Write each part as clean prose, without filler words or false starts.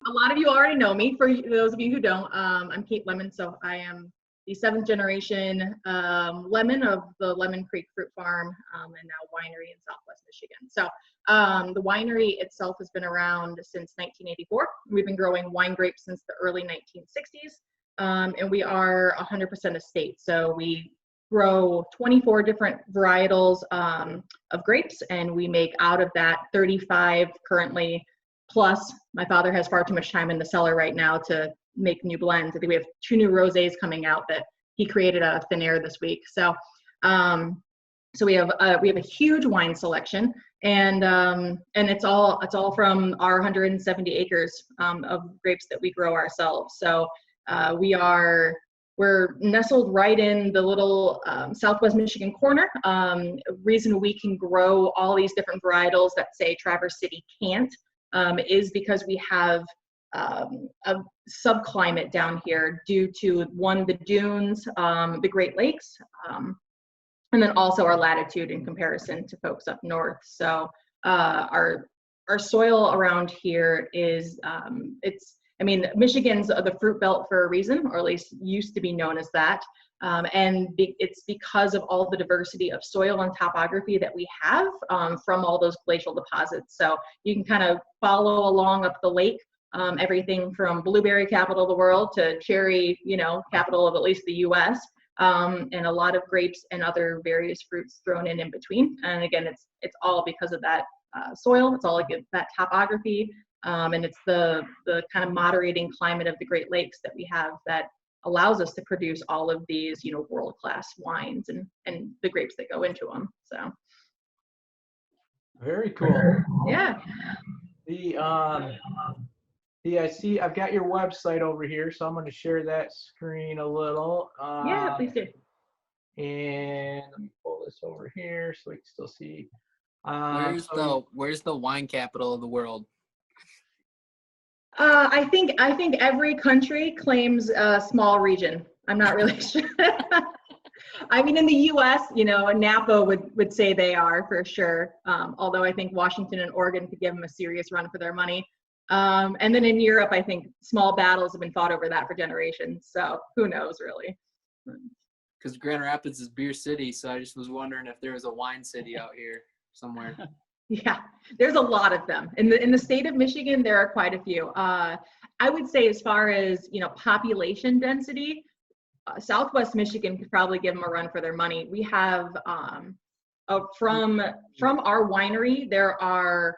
a lot of you already know me. For those of you who don't, I'm Kate Lemon. So I am the 7th generation lemon of the Lemon Creek Fruit Farm and now winery in Southwest Michigan. So the winery itself has been around since 1984. We've been growing wine grapes since the early 1960s, and we are 100% estate. So we grow 24 different varietals of grapes, and we make out of that 35 currently. Plus, my father has far too much time in the cellar right now to make new blends. I think we have 2 new rosés coming out that he created out of thin air this week. So, so we have a huge wine selection, and it's all from our 170 acres of grapes that we grow ourselves. So we're nestled right in the little Southwest Michigan corner. Reason we can grow all these different varietals that say Traverse City can't is because we have a subclimate down here due to the dunes, the Great Lakes, and then also our latitude in comparison to folks up north. So our soil around here is Michigan's the fruit belt for a reason, or at least used to be known as that. It's because of all the diversity of soil and topography that we have from all those glacial deposits. So you can kind of follow along up the lake, everything from blueberry capital of the world to cherry, capital of at least the U.S., and a lot of grapes and other various fruits thrown in between. And again, it's all because of that soil. It's all like that topography, and it's the kind of moderating climate of the Great Lakes that we have that allows us to produce all of these, world-class wines and the grapes that go into them. So. Very cool. Yeah. I see I've got your website over here, so I'm going to share that screen a little. Yeah, please do. And let me pull this over here so we can still see. Where's the wine capital of the world? I think every country claims a small region. I'm not really sure. I mean, in the U.S., Napa would say they are for sure. Although I think Washington and Oregon could give them a serious run for their money. And then in Europe, I think small battles have been fought over that for generations. So who knows, really? Because Grand Rapids is beer city, so I just was wondering if there was a wine city out here somewhere. Yeah, there's a lot of them. In the state of Michigan, there are quite a few. I would say as far as, population density, Southwest Michigan could probably give them a run for their money. We have, from our winery, there are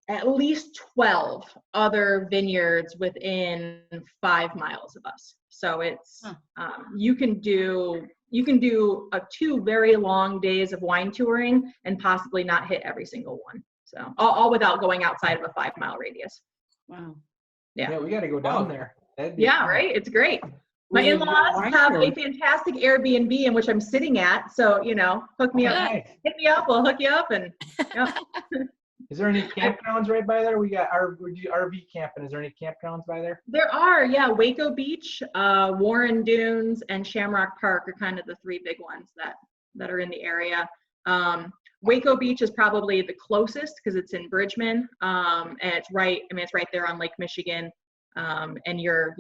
at least 12 other vineyards within 5 miles of us. So it's, you can do 2 very long days of wine touring and possibly not hit every single one. So all without going outside of a 5-mile radius. Wow. Yeah, we got to go down there. Yeah, fun. Right? It's great. My in-laws have a fantastic Airbnb in which I'm sitting at. So, hook me up. Nice. Hit me up. We'll hook you up. And yeah. Is there any campgrounds right by there? We got RV camping. Is there any campgrounds by there? There are, yeah. Waco Beach, Warren Dunes, and Shamrock Park are kind of the 3 big ones that are in the area. Waco Beach is probably the closest because it's in Bridgman, and it's right there on Lake Michigan, and you're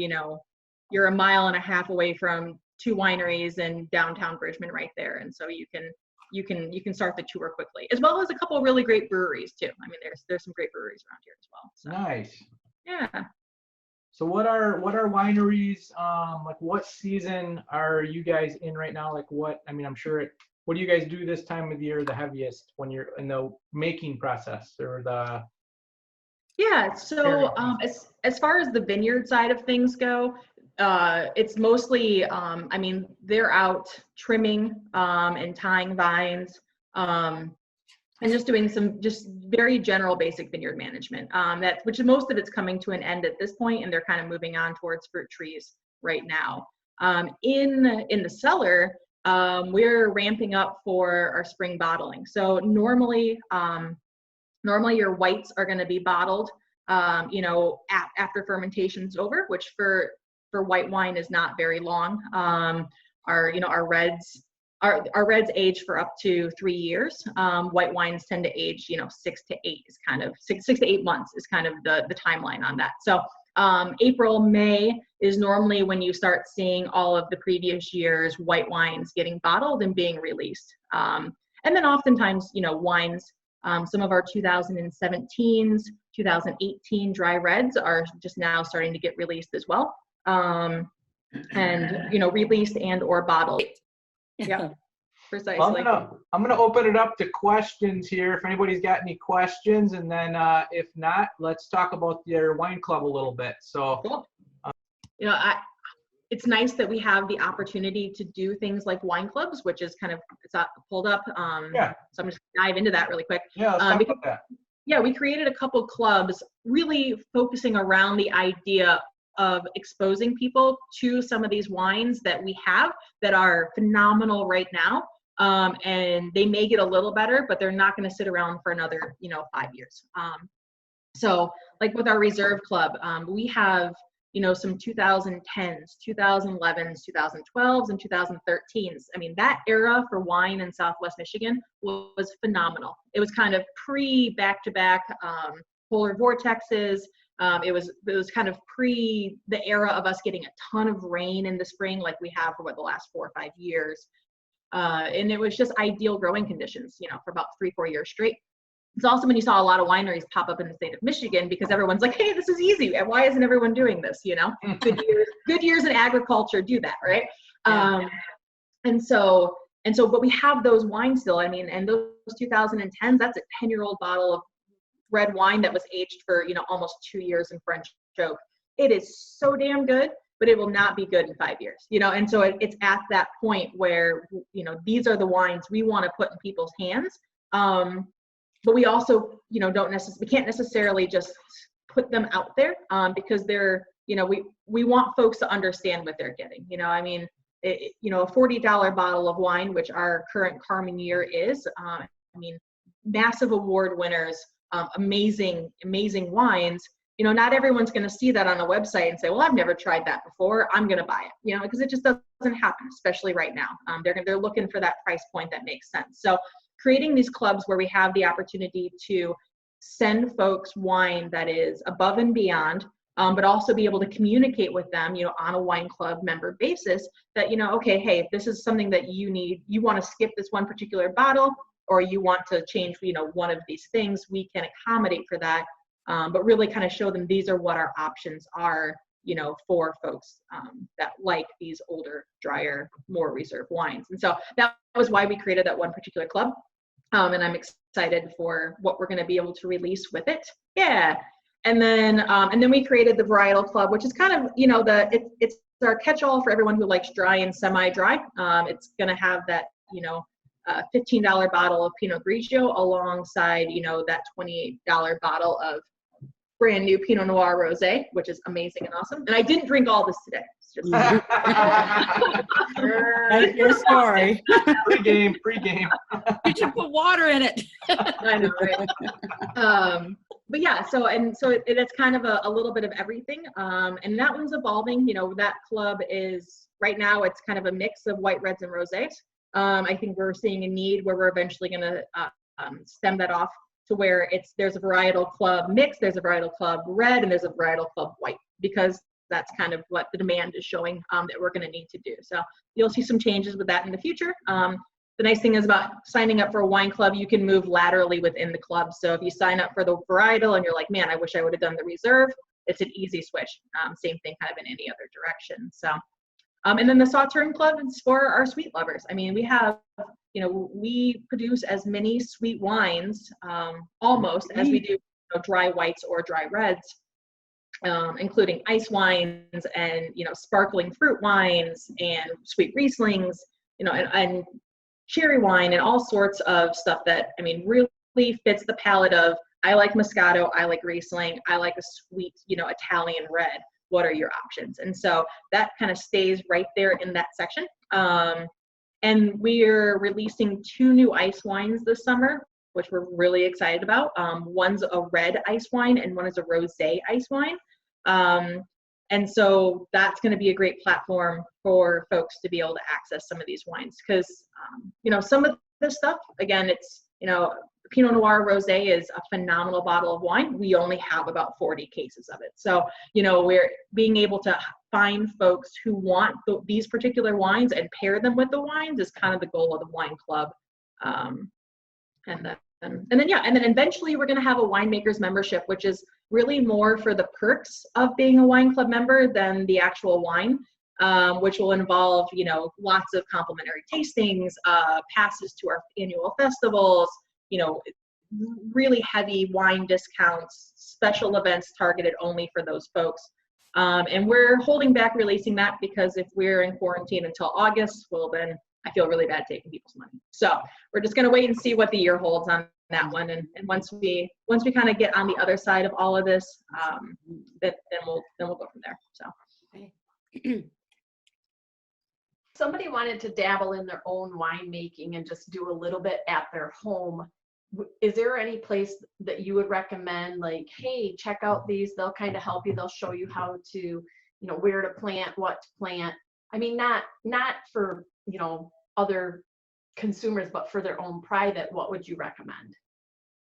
a mile and a half away from 2 wineries in downtown Bridgman right there, and so you can start the tour quickly, as well as a couple of really great breweries too. I mean, there's some great breweries around here as well. So. Nice. Yeah. So what are wineries, like what season are you guys in right now? Like I'm sure what do you guys do this time of year the heaviest when you're in the making process or the? Yeah, so as far as the vineyard side of things go, it's mostly, they're out trimming and tying vines and just doing some very general basic vineyard management. Which most of it's coming to an end at this point, and they're kind of moving on towards fruit trees right now. In the cellar, we're ramping up for our spring bottling. So normally your whites are going to be bottled, after fermentation's over, which for white wine is not very long. Our reds our reds age for up to 3 years. White wines tend to age, 6 to 8 is kind of 6 to 8 months is kind of the timeline on that. So April, May is normally when you start seeing all of the previous year's white wines getting bottled and being released. And then oftentimes, wines, some of our 2017s, 2018 dry reds are just now starting to get released as well. And, released and or bottled. Yeah, precisely. Well, I'm gonna open it up to questions here. If anybody's got any questions, and then if not, let's talk about your wine club a little bit. So, cool. It's nice that we have the opportunity to do things like wine clubs, which is kind of pulled up. Yeah. So I'm just gonna dive into that really quick. Yeah, let's talk about that. Yeah, we created a couple clubs really focusing around the idea of exposing people to some of these wines that we have that are phenomenal right now. And they may get a little better, but they're not going to sit around for another, 5 years. So like with our reserve club, we have, some 2010s, 2011s, 2012s, and 2013s. I mean, that era for wine in Southwest Michigan was phenomenal. It was kind of pre-back-to-back polar vortexes. It was kind of pre the era of us getting a ton of rain in the spring, like we have for the last 4 or 5 years. And it was just ideal growing conditions, for about 3-4 years straight. It's also when you saw a lot of wineries pop up in the state of Michigan because everyone's like, hey, this is easy. Why isn't everyone doing this? Good years in agriculture do that, right? Yeah. But we have those wines still. I mean, and those 2010s, that's a 10-year-old bottle of red wine that was aged for, almost 2 years in French oak. It is so damn good, but it will not be good in 5 years, and so it's at that point where, these are the wines we want to put in people's hands. But we also, we can't necessarily just put them out there because they're, we want folks to understand what they're getting. I mean, a $40 bottle of wine, which our current Carmenere is, massive award winners, amazing wines. Not everyone's going to see that on a website and say, well, I've never tried that before, I'm going to buy it, because it just doesn't happen, especially right now. They're looking for that price point that makes sense. So creating these clubs where we have the opportunity to send folks wine that is above and beyond, but also be able to communicate with them, on a wine club member basis that, okay, hey, if this is something that you need, you want to skip this one particular bottle, or you want to change, one of these things, we can accommodate for that. But really kind of show them these are what our options are, for folks that like these older, drier, more reserved wines. And so that was why we created that one particular club. And I'm excited for what we're going to be able to release with it. Yeah. And then we created the varietal club, which is kind of, it's our catch-all for everyone who likes dry and semi-dry. It's going to have that, $15 bottle of Pinot Grigio alongside, that $28 bottle of brand new Pinot Noir Rosé, which is amazing and awesome. And I didn't drink all this today. It's just That's your story. Pre-game. You should put water in it. I know, right? But yeah, so it's kind of a little bit of everything. And that one's evolving. That club is right now, it's kind of a mix of white, reds, and rosés. I think we're seeing a need where we're eventually going to stem that off to where there's a varietal club mix, there's a varietal club red, and there's a varietal club white, because that's kind of what the demand is showing that we're going to need to do. So you'll see some changes with that in the future. The nice thing is about signing up for a wine club, you can move laterally within the club. So if you sign up for the varietal and you're like, man, I wish I would have done the reserve, it's an easy switch. Same thing kind of in any other direction. So, and then the Sauternes Club is for our sweet lovers. I mean, we have, we produce as many sweet wines almost as we do dry whites or dry reds, including ice wines and, sparkling fruit wines and sweet Rieslings, and cherry wine and all sorts of stuff that, really fits the palate of, I like Moscato, I like Riesling, I like a sweet, Italian red. What are your options? And so that kind of stays right there in that section. And we're releasing 2 new ice wines this summer, which we're really excited about. One's a red ice wine and one is a rosé ice wine. And so that's going to be a great platform for folks to be able to access some of these wines because, some of this stuff, again, it's, Pinot Noir Rosé is a phenomenal bottle of wine. We only have about 40 cases of it. So, we're being able to find folks who want these particular wines and pair them with the wines is kind of the goal of the wine club. And then eventually we're going to have a winemaker's membership, which is really more for the perks of being a wine club member than the actual wine, which will involve, lots of complimentary tastings, passes to our annual festivals, really heavy wine discounts, special events targeted only for those folks. And we're holding back releasing that because if we're in quarantine until August, well, then I feel really bad taking people's money. So we're just going to wait and see what the year holds on that one. And once we kind of get on the other side of all of this, then we'll go from there. So. Somebody wanted to dabble in their own winemaking and just do a little bit at their home. Is there any place that you would recommend, like, hey, check out these, they'll kind of help you, they'll show you how to, where to plant, what to plant? I mean, not for, other consumers, but for their own private, what would you recommend?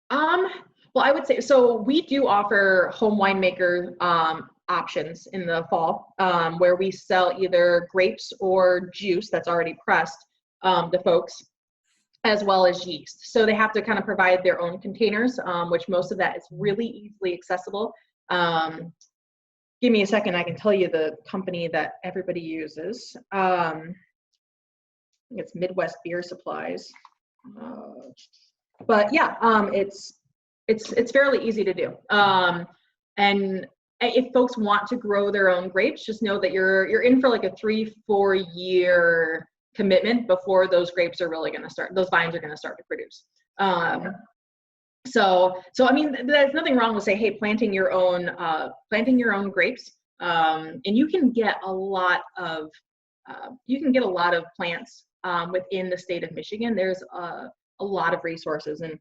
Well, I would say, so we do offer home winemaker options in the fall, where we sell either grapes or juice that's already pressed to folks, as well as yeast. So they have to kind of provide their own containers, which most of that is really easily accessible. Give me a second, I can tell you the company that everybody uses. I think it's Midwest Beer Supplies. But yeah, it's fairly easy to do. And if folks want to grow their own grapes, just know that you're in for like a 3-4 year commitment before those grapes are really going to start, those vines are going to start to produce. So I mean, there's nothing wrong with say, hey, planting your own grapes, and you can get a lot of plants within the state of Michigan. There's a lot of resources, and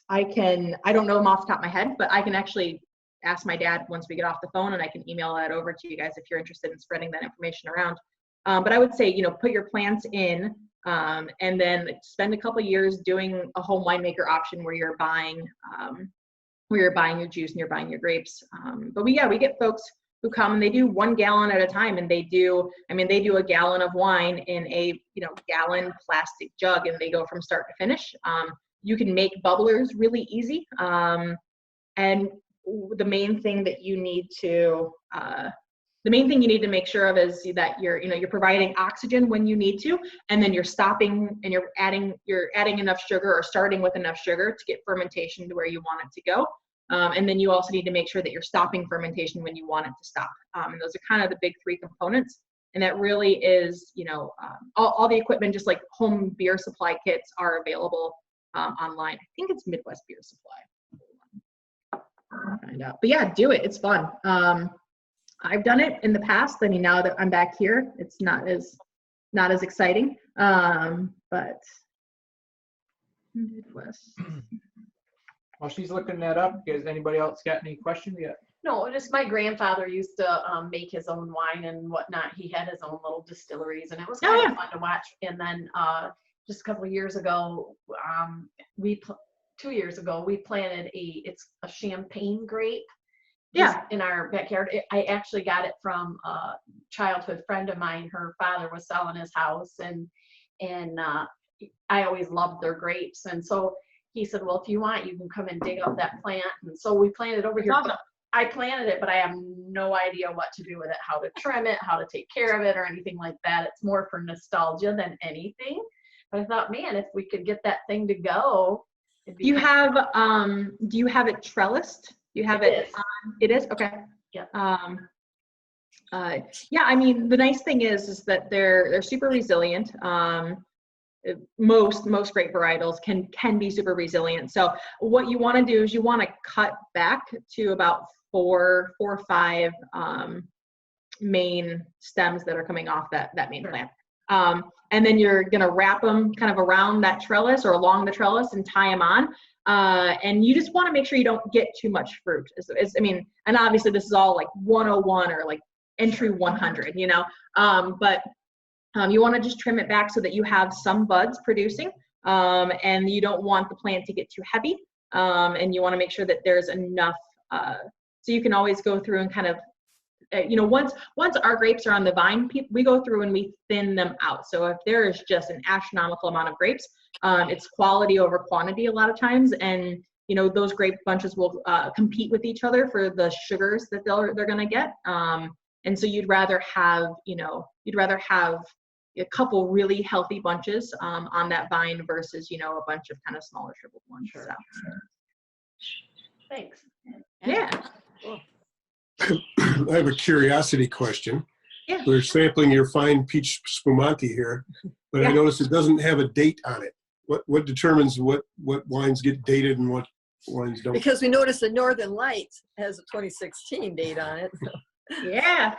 I don't know them off the top of my head, but I can actually ask my dad once we get off the phone, and I can email that over to you guys if you're interested in spreading that information around. But I would say, put your plants in, and then spend a couple of years doing a home winemaker option where you're buying your juice and you're buying your grapes. But we get folks who come and they do 1 gallon at a time, and they do a gallon of wine in a gallon plastic jug, and they go from start to finish. You can make bubblers really easy, and the main thing you need to make sure of is that you're providing oxygen when you need to, and then you're stopping and you're adding enough sugar or starting with enough sugar to get fermentation to where you want it to go. And then you also need to make sure that you're stopping fermentation when you want it to stop. And those are kind of the big 3 components. And that really is, all the equipment, just like home beer supply kits, are available online. I think it's Midwest Beer Supply. I'll find out. But yeah, do it. It's fun. I've done it in the past. I mean, now that I'm back here, it's not as exciting. But Midwest. While she's looking that up, has anybody else got any questions yet? No, just my grandfather used to make his own wine and whatnot. He had his own little distilleries, and it was kind of fun to watch. And then just a couple of years ago, 2 years ago, we planted a champagne grape in our backyard. I actually got it from a childhood friend of mine. Her father was selling his house, and I always loved their grapes. And so he said, well, if you want, you can come and dig up that plant. And so we planted over here. Awesome. I planted it, but I have no idea what to do with it, how to trim it, how to take care of it, or anything like that. It's more for nostalgia than anything. But I thought, man, if we could get that thing to go. Do you have it trellised? You have it? It is? Okay. Yeah. Yeah, I mean, the nice thing is that they're super resilient. Most grape varietals can be super resilient. So what you want to do is you want to cut back to about 4 or 5 main stems that are coming off that main plant. And then you're going to wrap them kind of around that trellis or along the trellis and tie them on. And you just want to make sure you don't get too much fruit. I mean, and obviously this is all like 101 or like entry 100, you know, but you want to just trim it back so that you have some buds producing, and you don't want the plant to get too heavy, and you want to make sure that there's enough, so you can always go through and kind of, you know, once our grapes are on the vine, we go through and we thin them out. So if there is just an astronomical amount of grapes, it's quality over quantity a lot of times, and you know, those grape bunches will compete with each other for the sugars that they're going to get. And so you'd rather have, you know, a couple really healthy bunches on that vine versus, you know, a bunch of kind of smaller shriveled ones. Sure. So. Thanks. Yeah. Cool. I have a curiosity question. Yeah. We're sampling your fine peach spumante here, but Yeah. I noticed it doesn't have a date on it. What determines what wines get dated and what wines don't? Because we noticed the Northern Lights has a 2016 date on it. Yeah.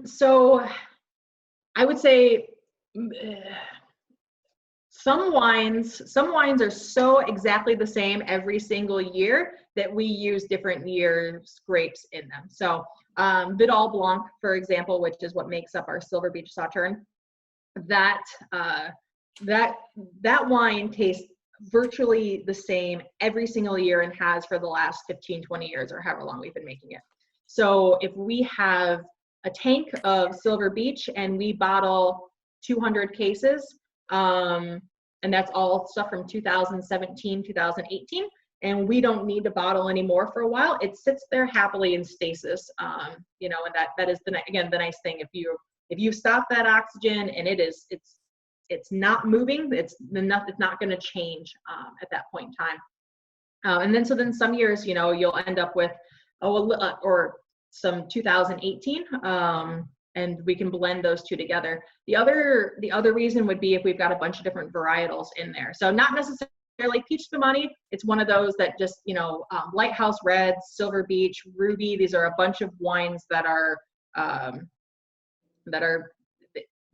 So I would say some wines are so exactly the same every single year that we use different years grapes in them. So Vidal Blanc, for example, which is what makes up our Silver Beach Sauterne, that wine tastes virtually the same every single year and has for the last 15, 20 years or however long we've been making it. So if we have a tank of Silver Beach and we bottle 200 cases, and that's all stuff from 2017, 2018, and we don't need to bottle anymore for a while, it sits there happily in stasis, you know, and that is the nice thing. If you stop that oxygen and it's not moving, it's not going to change at that point in time. And then some years, you know, you'll end up with or some 2018, and we can blend those two together. The other reason would be if we've got a bunch of different varietals in there. So not necessarily peach spumante. It's one of those that just, you know, Lighthouse Reds, Silver Beach, Ruby. These are a bunch of wines that are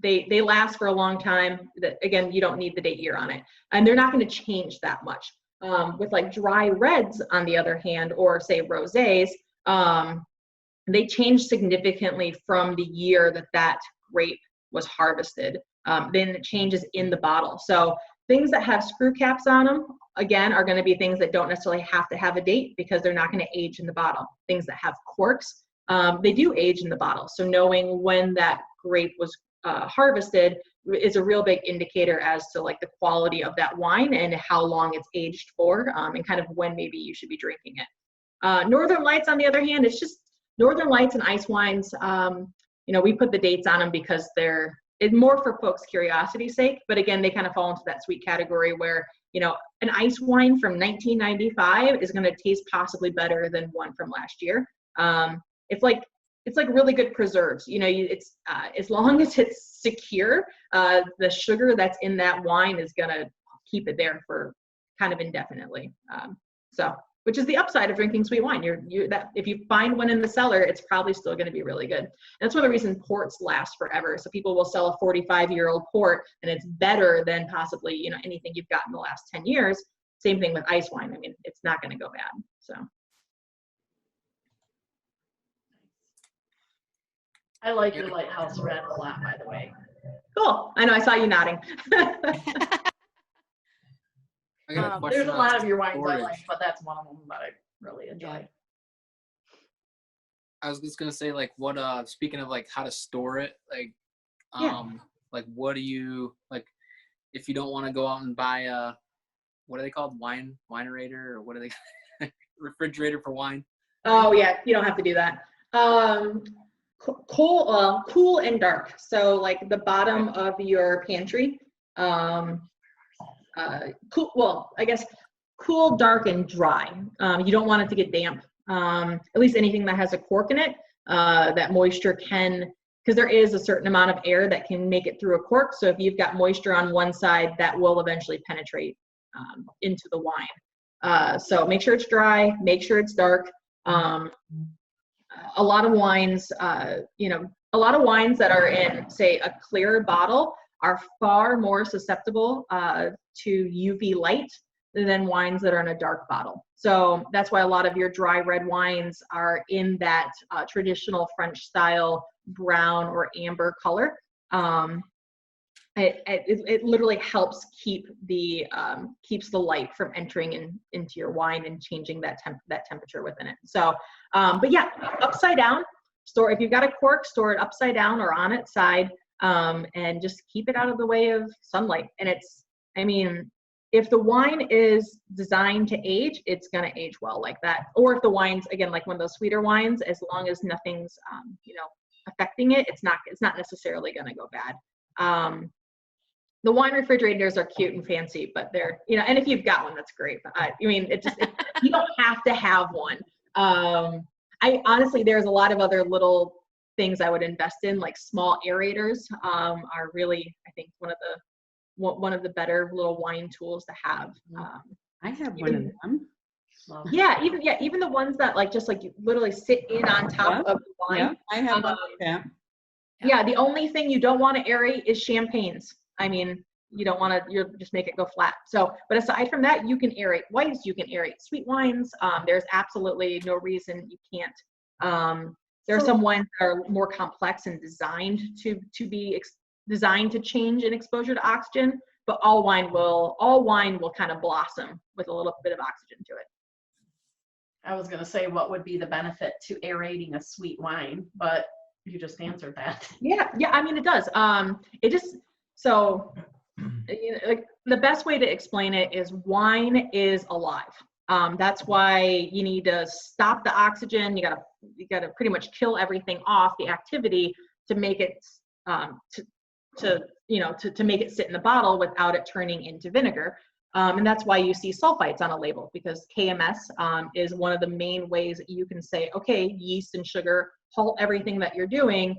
they last for a long time. That, again, you don't need the date year on it, and they're not going to change that much. With like dry reds, on the other hand, or say rosés, they change significantly from the year that grape was harvested. Then it changes in the bottle. So things that have screw caps on them, again, are going to be things that don't necessarily have to have a date because they're not going to age in the bottle. Things that have corks, they do age in the bottle. So knowing when that grape was harvested is a real big indicator as to like the quality of that wine and how long it's aged for, and kind of when maybe you should be drinking it. Northern Lights, on the other hand, it's just Northern Lights and ice wines. You know, we put the dates on them because it's more for folks' curiosity's sake. But again, they kind of fall into that sweet category where, you know, an ice wine from 1995 is going to taste possibly better than one from last year. It's like really good preserves. You know, it's as long as it's secure, the sugar that's in that wine is going to keep it there for kind of indefinitely. Which is the upside of drinking sweet wine. If you find one in the cellar, it's probably still going to be really good. And that's one of the reasons ports last forever. So people will sell a 45-year-old port, and it's better than possibly, you know, anything you've got in the last 10 years. Same thing with ice wine. I mean, it's not going to go bad. So. I like your Lighthouse Red a lot, by the way. Cool. I know, I saw you nodding. I got a question There's a on lot of your wines I storage. like, but that's one of them that I really enjoy. I was just gonna say, like, what speaking of like how to store it, like like what do you like if you don't want to go out and buy a, what are they called, winerator, or what are they refrigerator for wine? Oh yeah, you don't have to do that. Cool and dark. So like the bottom of your pantry, cool. Well, I guess cool, dark, and dry. You don't want it to get damp. At least anything that has a cork in it, that moisture can, because there is a certain amount of air that can make it through a cork. So if you've got moisture on one side, that will eventually penetrate into the wine. So make sure it's dry, make sure it's dark. A lot of wines, you know, a lot of wines that are in, say, a clear bottle are far more susceptible to UV light than wines that are in a dark bottle. So that's why a lot of your dry red wines are in that traditional French style brown or amber color. It literally helps keep the keeps the light from entering into your wine and changing that temperature within it. So, but yeah, upside down. Store, if you've got a cork, store it upside down or on its side, and just keep it out of the way of sunlight. And it's, I mean, if the wine is designed to age, it's going to age well like that. Or if the wine's, again, like one of those sweeter wines, as long as nothing's, affecting it, it's not necessarily going to go bad. The wine refrigerators are cute and fancy, but they're, and if you've got one, that's great. But you don't have to have one. I honestly, there's a lot of other little things I would invest in, like small aerators are really, I think, one of the better little wine tools to have. I have one of them. Yeah, even the ones that you literally sit in on top of the wine. Yeah, I have one like that. Yeah, the only thing you don't want to aerate is champagnes. I mean, you don't want to, you just make it go flat. So, but aside from that, you can aerate whites, you can aerate sweet wines. There's absolutely no reason you can't. There are some wines that are more complex and designed to be designed to change in exposure to oxygen, but all wine will kind of blossom with a little bit of oxygen to it. I was going to say, what would be the benefit to aerating a sweet wine, but you just answered that. Yeah, I mean, it does. So, like the best way to explain it is wine is alive. That's why you need to stop the oxygen. You gotta pretty much kill everything off, the activity, to make it to make it sit in the bottle without it turning into vinegar. And that's why you see sulfites on a label, because KMS is one of the main ways that you can say, okay, yeast and sugar, halt everything that you're doing.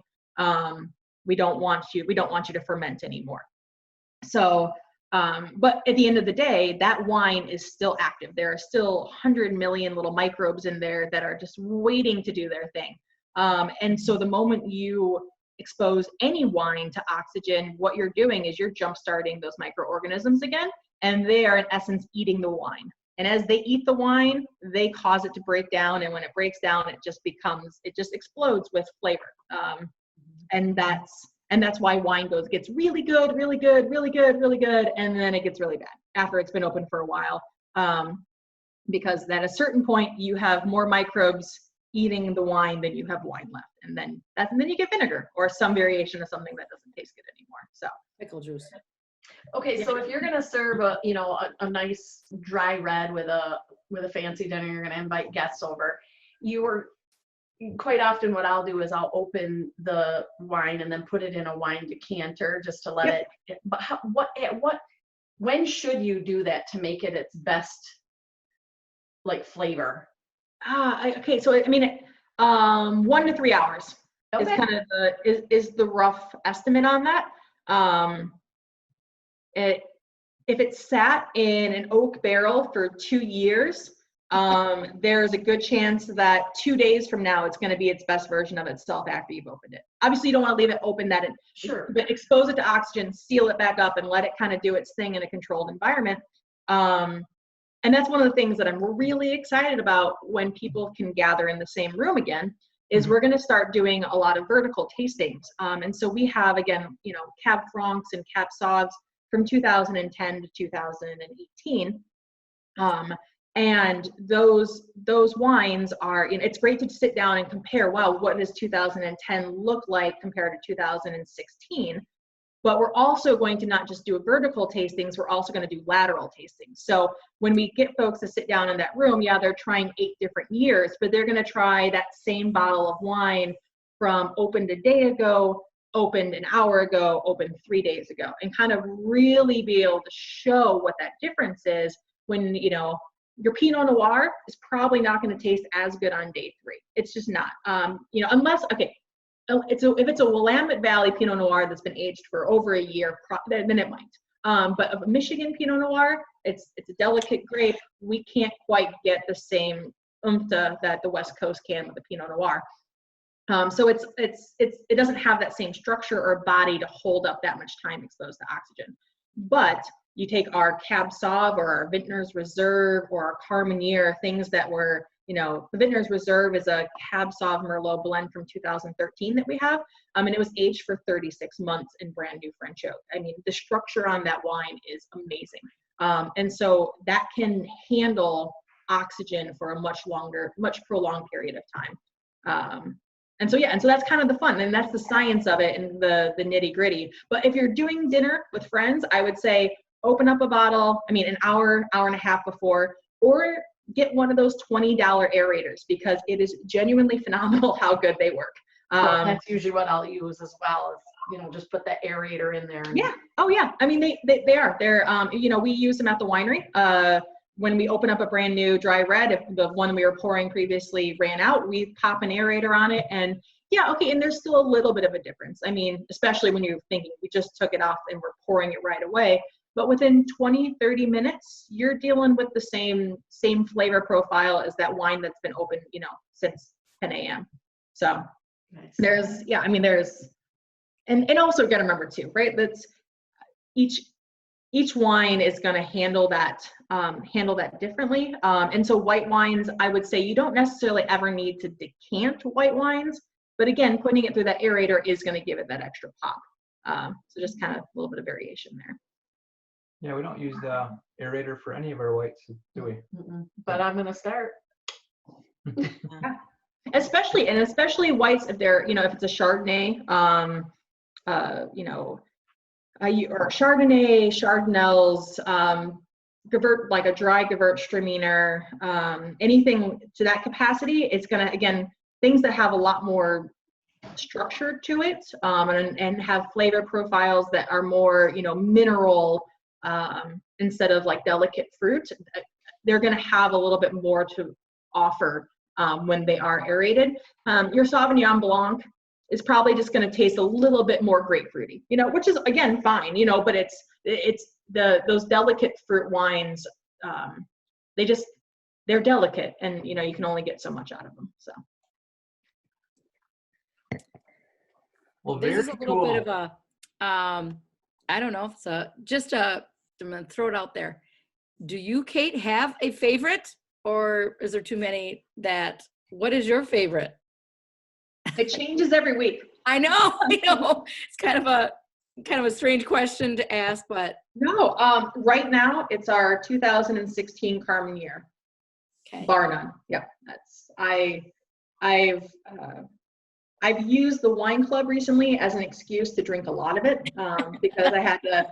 We don't want you to ferment anymore. So, but at the end of the day, that wine is still active. There are still 100 million little microbes in there that are just waiting to do their thing. And so the moment you expose any wine to oxygen, what you're doing is you're jump-starting those microorganisms again, and they are in essence eating the wine. And as they eat the wine, they cause it to break down. And when it breaks down, it just explodes with flavor. And that's why wine gets really good, really good, really good, really good, and then it gets really bad after it's been open for a while. Because at a certain point, you have more microbes eating the wine than you have wine left, and then you get vinegar or some variation of something that doesn't taste good anymore. So Pickle juice. Okay, so if you're gonna serve a nice dry red with a fancy dinner, you're gonna invite guests over. Quite often what I'll do is I'll open the wine and then put it in a wine decanter just to let it. But when should you do that to make it its best flavor? Okay, so I mean, 1 to 3 hours is kind of the rough estimate on that. If it's sat in an oak barrel for 2 years, there's a good chance that 2 days from now, it's going to be its best version of itself after you've opened it. Obviously, you don't want to leave it open Sure. But expose it to oxygen, seal it back up, and let it kind of do its thing in a controlled environment. And that's one of the things that I'm really excited about when people can gather in the same room again, is we're going to start doing a lot of vertical tastings. And so we have, again, Cab Francs and Cab Sauves from 2010 to 2018. And those wines are, it's great to sit down and compare, wow, what does 2010 look like compared to 2016? But we're also going to not just do vertical tastings, we're also going to do lateral tastings. So when we get folks to sit down in that room, they're trying 8 different years, but they're going to try that same bottle of wine from opened a day ago, opened an hour ago, opened 3 days ago, and kind of really be able to show what that difference is when, your Pinot Noir is probably not going to taste as good on day 3. It's just not, unless, okay, if it's a Willamette Valley Pinot Noir that's been aged for over a year, then it might. But of a Michigan Pinot Noir, it's a delicate grape. We can't quite get the same oomph that the West Coast can with the Pinot Noir. So it doesn't have that same structure or body to hold up that much time exposed to oxygen. But you take our Cab Sauv or our Vintners Reserve or our Carmenere, things that were, you know, the Vintners Reserve is a Cab Sauv Merlot blend from 2013 that we have. And it was aged for 36 months in brand new French oak. I mean, the structure on that wine is amazing. And so that can handle oxygen for a much longer, much prolonged period of time. And so, yeah, and so that's kind of the fun, and that's the science of it and the nitty gritty. But if you're doing dinner with friends, I would say open up a bottle, I mean, an hour, hour and a half before, or get one of those $20 aerators, because it is genuinely phenomenal how good they work. Well, that's usually what I'll use as well, is, you know, just put that aerator in there. And yeah. Oh yeah. I mean, they are. They're, you know, we use them at the winery. When we open up a brand new dry red, if the one we were pouring previously ran out, we pop an aerator on it, and yeah, okay, and there's still a little bit of a difference. I mean, especially when you're thinking we just took it off and we're pouring it right away, but within 20, 30 minutes, you're dealing with the same flavor profile as that wine that's been open, you know, since 10 a.m. So nice. there's, yeah, I mean, there's, and also got to remember too, right? That's each wine is going to handle that differently. And so white wines, I would say you don't necessarily ever need to decant white wines, but again, putting it through that aerator is going to give it that extra pop. So just kind of a little bit of variation there. Yeah, we don't use the aerator for any of our whites, do we? But I'm gonna start. Especially whites, if they're, you know, if it's a Chardonnay, you know, or Chardonnay, Chardonnays, Gewürz, like a dry Gewürztraminer, anything to that capacity, it's gonna, again, things that have a lot more structure to it, and have flavor profiles that are more, you know, mineral, instead of like delicate fruit, they're gonna have a little bit more to offer when they are aerated. Your Sauvignon Blanc is probably just going to taste a little bit more grapefruity, you know, which is again fine, you know, but it's those delicate fruit wines, they're delicate, and you know, you can only get so much out of them. So Well, This very is a little cool. bit of a, I don't know, if it's I'm gonna throw it out there. Do you, Kate, have a favorite, or is there too many what is your favorite? it changes every week. I know, it's kind of a strange question to ask, but. No, right now it's our 2016 Carmenere, Okay. bar none. Yep, that's I've used the wine club recently as an excuse to drink a lot of it, because I had to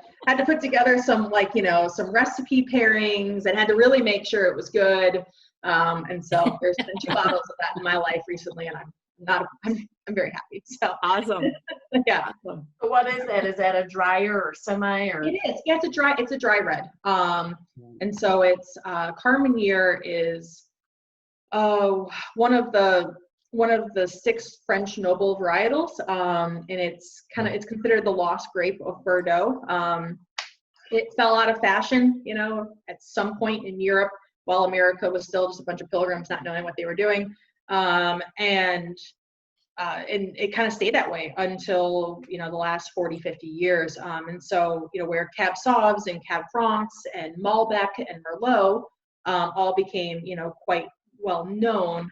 put together some, like, you know, some recipe pairings and had to really make sure it was good. And so there's been 2 bottles of that in my life recently, and I'm very happy. So Awesome. yeah. Awesome. So what is that? Is that a dryer or semi, or? It is. Yeah, it's a dry red. And so it's Carmenere is one of the 6 French noble varietals, and it's considered the lost grape of Bordeaux. It fell out of fashion, you know, at some point in Europe, while America was still just a bunch of pilgrims not knowing what they were doing, and it kind of stayed that way until, you know, the last 40, 50 years. And so, you know, where Cab Sauvs and Cab Francs and Malbec and Merlot all became, you know, quite well known,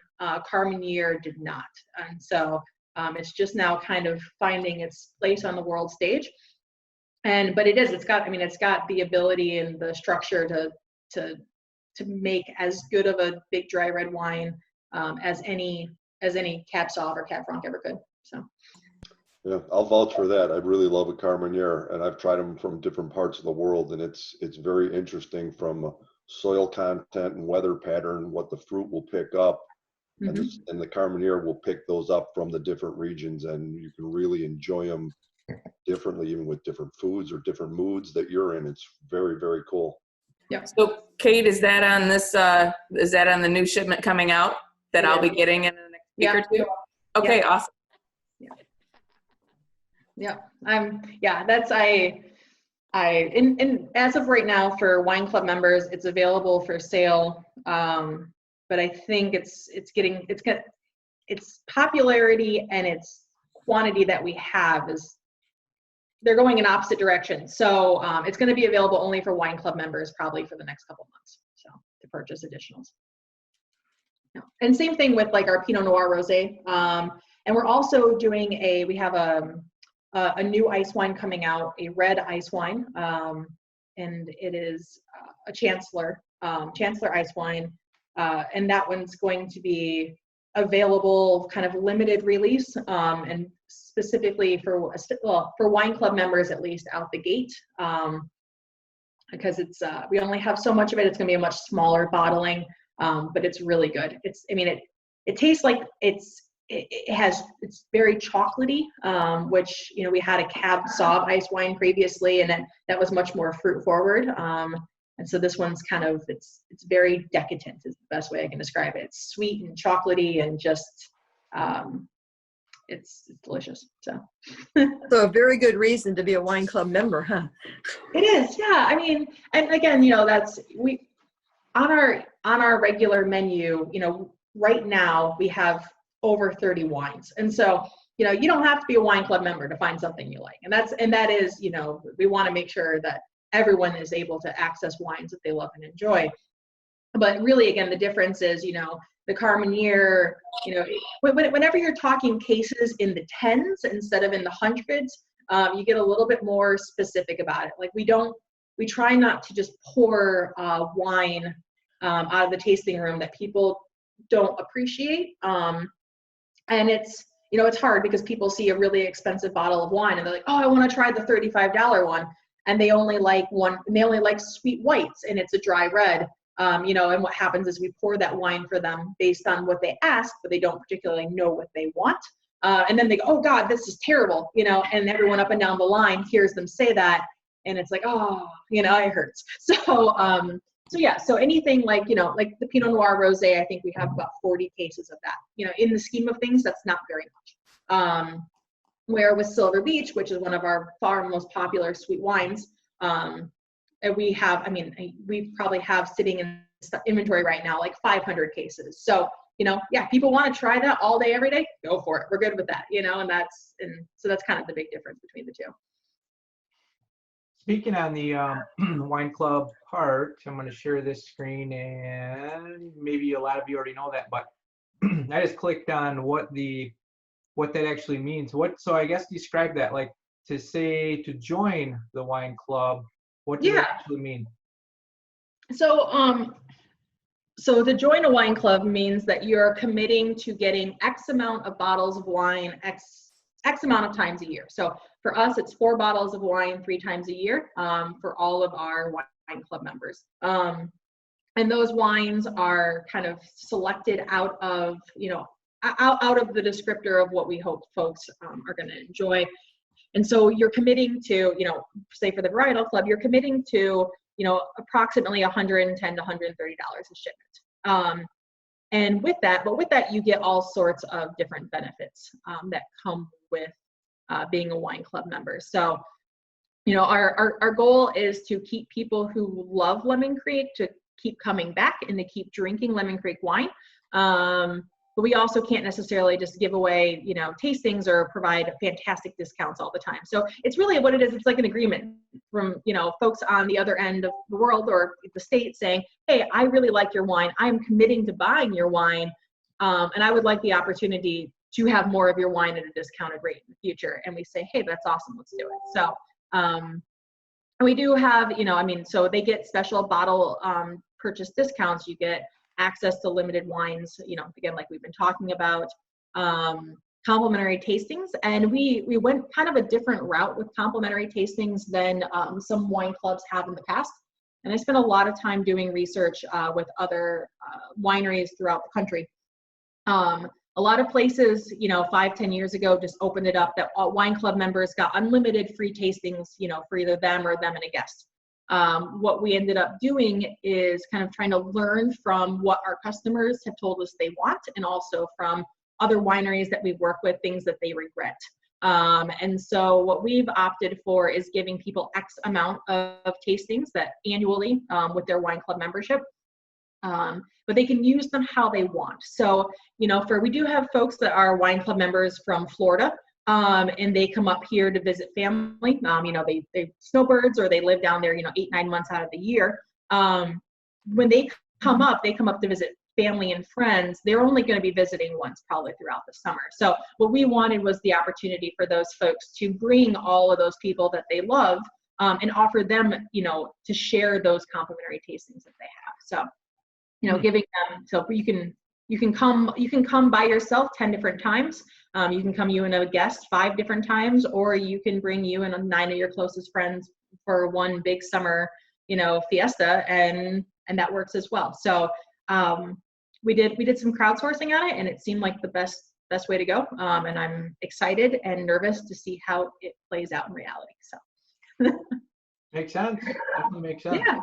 Carmenere did not. And so it's just now kind of finding its place on the world stage. But it's got the ability and the structure to make as good of a big dry red wine as any Cab Sauv or Cab Franc ever could. So yeah, I'll vouch for that. I really love a Carmenere, and I've tried them from different parts of the world, and it's very interesting from soil content and weather pattern, what the fruit will pick up. mm-hmm. And the Carmenere will pick those up from the different regions, and you can really enjoy them differently, even with different foods or different moods that you're in. It's very, very cool. Yeah. So Kate, is that on this, is that on the new shipment coming out that I'll be getting in the next week or two? Okay, yeah. awesome. Yeah. And as of right now for wine club members, it's available for sale. But I think its popularity and its quantity that we have they're going in opposite directions. So it's going to be available only for wine club members probably for the next couple months. So to purchase additionals. Yeah. And same thing with like our Pinot Noir Rosé. And we're also doing we have a new ice wine coming out, a red ice wine. And it is a Chancellor ice wine. And that one's going to be available kind of limited release and specifically for wine club members, at least out the gate, because it's we only have so much of it. It's going to be a much smaller bottling, but it's really good. It tastes like it's very chocolatey, which, you know, we had a Cab Sauv ice wine previously, and that was much more fruit forward. And so this one's kind of, it's very decadent is the best way I can describe it. It's sweet and chocolatey and just, it's delicious. So So a very good reason to be a wine club member, huh? it is, yeah. I mean, and again, you know, on our regular menu, you know, right now we have over 30 wines. And so, you know, you don't have to be a wine club member to find something you like. And that is, you know, we want to make sure that everyone is able to access wines that they love and enjoy. But really, again, the difference is, you know, the Carmenere, you know, whenever you're talking cases in the tens instead of in the hundreds, you get a little bit more specific about it. Like we try not to just pour wine out of the tasting room that people don't appreciate. And it's, you know, it's hard because people see a really expensive bottle of wine and they're like, oh, I want to try the $35 one. And they only like sweet whites and it's a dry red. You know, and what happens is we pour that wine for them based on what they ask, but they don't particularly know what they want. And then they go, oh God, this is terrible, you know, and everyone up and down the line hears them say that. And it's like, oh, you know, it hurts. So yeah, so anything like, you know, like the Pinot Noir Rosé, I think we have about 40 cases of that. You know, in the scheme of things, that's not very much. Where with Silver Beach, which is one of our far most popular sweet wines, and we probably have sitting in inventory right now like 500 cases. So, you know, yeah, people want to try that all day, every day, go for it. We're good with that, you know, and so that's kind of the big difference between the two. Speaking on the wine club part, I'm going to share this screen, and maybe a lot of you already know that, but I just clicked on what that actually means. So I guess describe that, like to join the wine club. What does that actually mean? So to join a wine club means that you're committing to getting X amount of bottles of wine, X amount of times a year. So for us, it's 4 bottles of wine 3 times a year for all of our wine club members. And those wines are kind of selected out of, you know, out of the descriptor of what we hope folks are going to enjoy. And so you're committing to, you know, say for the varietal club, you're committing to, you know, approximately $110 to $130 a shipment. And with that, you get all sorts of different benefits that come with being a wine club member. So, you know, our goal is to keep people who love Lemon Creek to keep coming back and to keep drinking Lemon Creek wine. But we also can't necessarily just give away, you know, tastings or provide fantastic discounts all the time. So it's really what it is. It's like an agreement from, you know, folks on the other end of the world or the state saying, hey, I really like your wine. I'm committing to buying your wine. And I would like the opportunity to have more of your wine at a discounted rate in the future. And we say, hey, that's awesome. Let's do it. So we do have, you know, I mean, so they get special bottle purchase discounts. You get access to limited wines, you know, again, like we've been talking about, complimentary tastings. And we went kind of a different route with complimentary tastings than some wine clubs have in the past. And I spent a lot of time doing research with other wineries throughout the country. A lot of places, you know, 5-10 years ago just opened it up that wine club members got unlimited free tastings, you know, for either them or them and a guest. What we ended up doing is kind of trying to learn from what our customers have told us they want, and also from other wineries that we work with, things that they regret. And so what we've opted for is giving people X amount of tastings that annually with their wine club membership. But they can use them how they want. So, you know, we do have folks that are wine club members from Florida. and they come up here to visit family. You know, they snowbirds or they live down there, you know, 8-9 months out of the year. When they come up to visit family and friends. They're only going to be visiting once probably throughout the summer. So what we wanted was the opportunity for those folks to bring all of those people that they love and offer them, you know, to share those complimentary tastings that they have. So, you know, giving them, so you can come by yourself 10 different times. You can come you and a guest 5 different times, or you can bring you and 9 of your closest friends for one big summer, you know, fiesta, and that works as well. So we did some crowdsourcing on it, and it seemed like the best way to go. And I'm excited and nervous to see how it plays out in reality. So makes sense. Definitely makes sense. Yeah.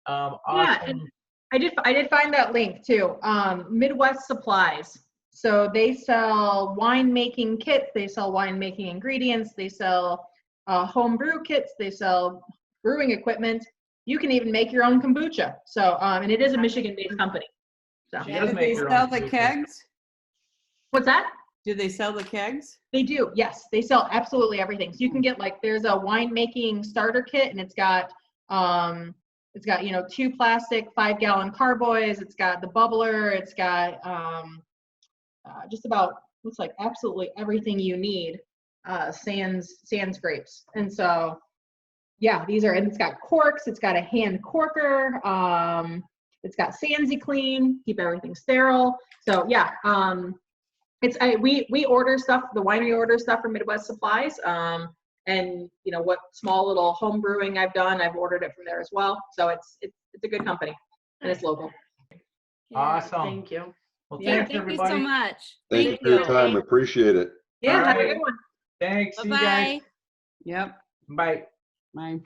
Awesome. Yeah, and I did find that link too. Midwest Supplies. So they sell winemaking kits, they sell winemaking ingredients, they sell home brew kits, they sell brewing equipment. You can even make your own kombucha. So, and it is a Michigan-based company. So. She does Do make they her sell own the kombucha. kegs? What's that? Do they sell the kegs? They do, yes. They sell absolutely everything. So you can get like, there's a winemaking starter kit, and it's got you know 2 plastic 5-gallon carboys. It's got the bubbler. It's got just about, looks like absolutely everything you need. Sans grapes. And so, yeah, and it's got corks. It's got a hand corker. It's got SansiClean, keep everything sterile. So yeah, we order stuff. The winery orders stuff from Midwest Supplies. And you know what small little home brewing I've done, I've ordered it from there as well. So it's a good company, and it's local. Awesome. Thank you. Well, Yeah, thanks thank everybody. you so much. Thank you for your time. Appreciate it. Yeah, All have a right. good one. Thanks. See you Bye-bye. guys. Yep. Bye. Bye.